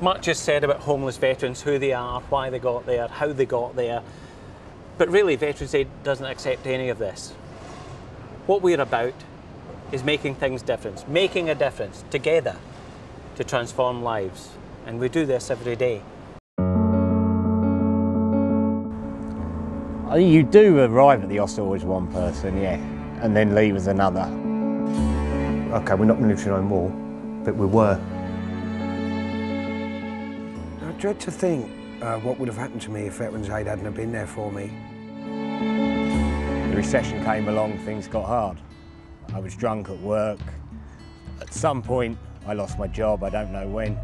Much is said about homeless veterans, who they are, why they got there, how they got there. But really, Veterans Aid doesn't accept any of this. What we're about is making things different, making a difference together to transform lives. And we do this every day. You do arrive at the hostel as one person, yeah, and then leave as another. Okay, we're not military no more, but we were. I dread to think what would have happened to me if Veterans Aid hadn't have been there for me. The recession came along, things got hard. I was drunk at work. At some point, I lost my job, I don't know when.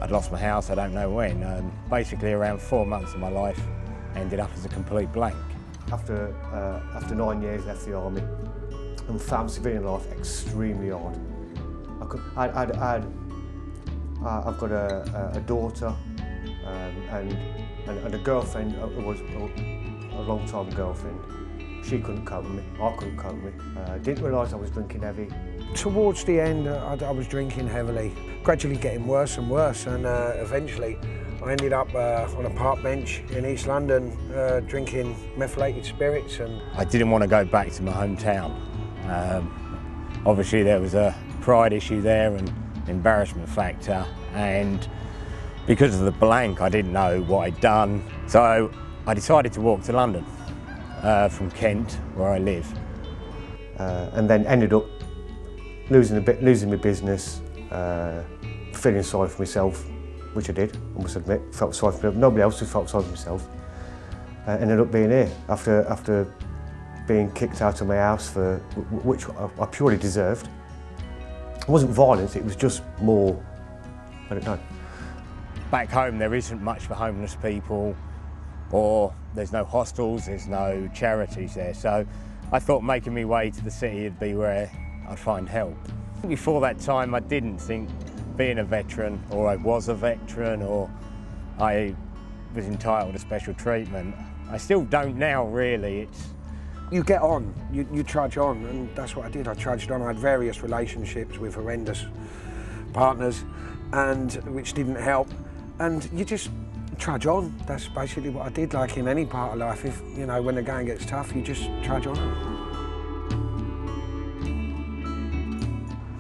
I'd lost my house, I don't know when. Basically, around 4 months of my life ended up as a complete blank. After 9 years, left the army and found civilian life extremely hard. I've got a daughter and a girlfriend who was a long-time girlfriend. She couldn't cope with me, I couldn't cope with me. Didn't realise I was drinking heavy. Towards the end, I was drinking heavily, gradually getting worse and worse, and eventually I ended up on a park bench in East London drinking methylated spirits. And I didn't want to go back to my hometown. Obviously there was a pride issue there and embarrassment factor, and because of the blank I didn't know what I'd done, so I decided to walk to London from Kent, where I live. And then ended up losing my business, feeling sorry for myself, which I did, I must admit. Felt sorry for me. Nobody else who felt sorry for myself. Ended up being here after being kicked out of my house, for which I purely deserved. It wasn't violence, it was just more, I don't know. Back home there isn't much for homeless people, or there's no hostels, there's no charities there, so I thought making my way to the city would be where I'd find help. Before that time I didn't think being a veteran, or I was a veteran, or I was entitled to special treatment. I still don't now, really. you get on, you trudge on, and that's what I did. I trudged on. I had various relationships with horrendous partners, and which didn't help, and you just trudge on. That's basically what I did, like in any part of life. If, you know, when the going gets tough, you just trudge on.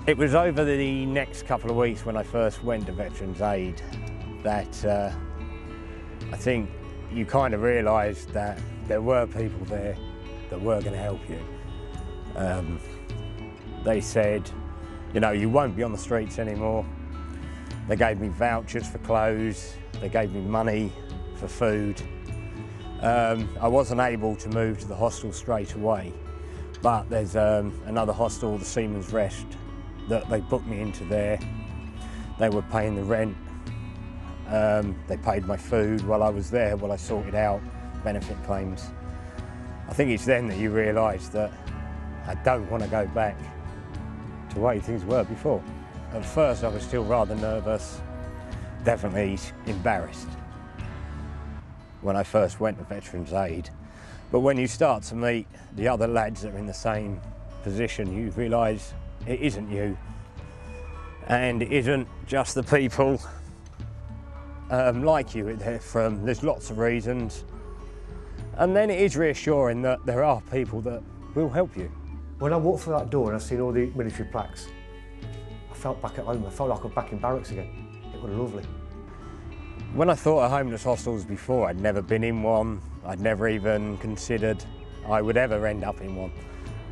It was over the next couple of weeks when I first went to Veterans Aid that I think you kind of realised that there were people there that were going to help you. They said, you know, you won't be on the streets anymore. They gave me vouchers for clothes, they gave me money for food. I wasn't able to move to the hostel straight away, but there's another hostel, the Seamen's Rest, that they booked me into there. They were paying the rent. They paid my food while I was there, while I sorted out benefit claims. I think it's then that you realise that I don't want to go back to the way things were before. At first I was still rather nervous, definitely embarrassed when I first went to Veterans Aid. But when you start to meet the other lads that are in the same position, you realise it isn't you, and it isn't just the people like you. There's lots of reasons, and then it is reassuring that there are people that will help you. When I walked through that door and I seen all the military plaques, I felt back at home. I felt like I'm back in barracks again. It was lovely. When I thought of homeless hostels before, I'd never been in one. I'd never even considered I would ever end up in one.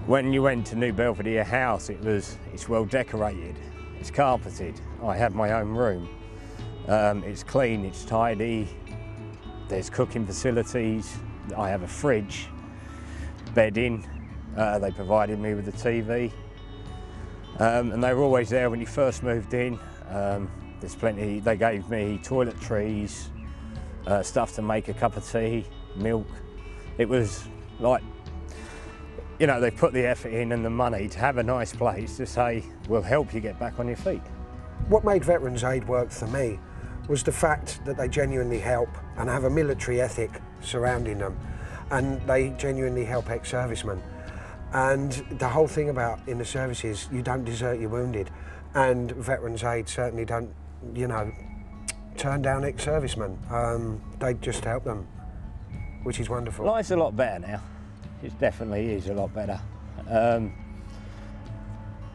When you went to New Belvedere House, it's well decorated, it's carpeted. I had my own room. It's clean, it's tidy. There's cooking facilities. I have a fridge, bedding. They provided me with a TV. And they were always there when you first moved in. There's plenty. They gave me toiletries, stuff to make a cup of tea, milk. It was like, you know, they put the effort in and the money to have a nice place to say, we'll help you get back on your feet. What made Veterans Aid work for me was the fact that they genuinely help and have a military ethic surrounding them, and they genuinely help ex-servicemen. And the whole thing about in the services, you don't desert your wounded, and Veterans Aid certainly don't, you know, turn down ex-Servicemen. They just help them, which is wonderful. Life's a lot better now. It definitely is a lot better.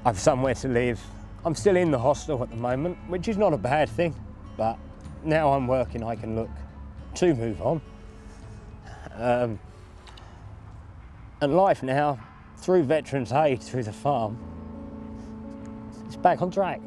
I've somewhere to live. I'm still in the hostel at the moment, which is not a bad thing, but now I'm working, I can look to move on. And life now, through Veterans Aid, through the farm, it's back on track.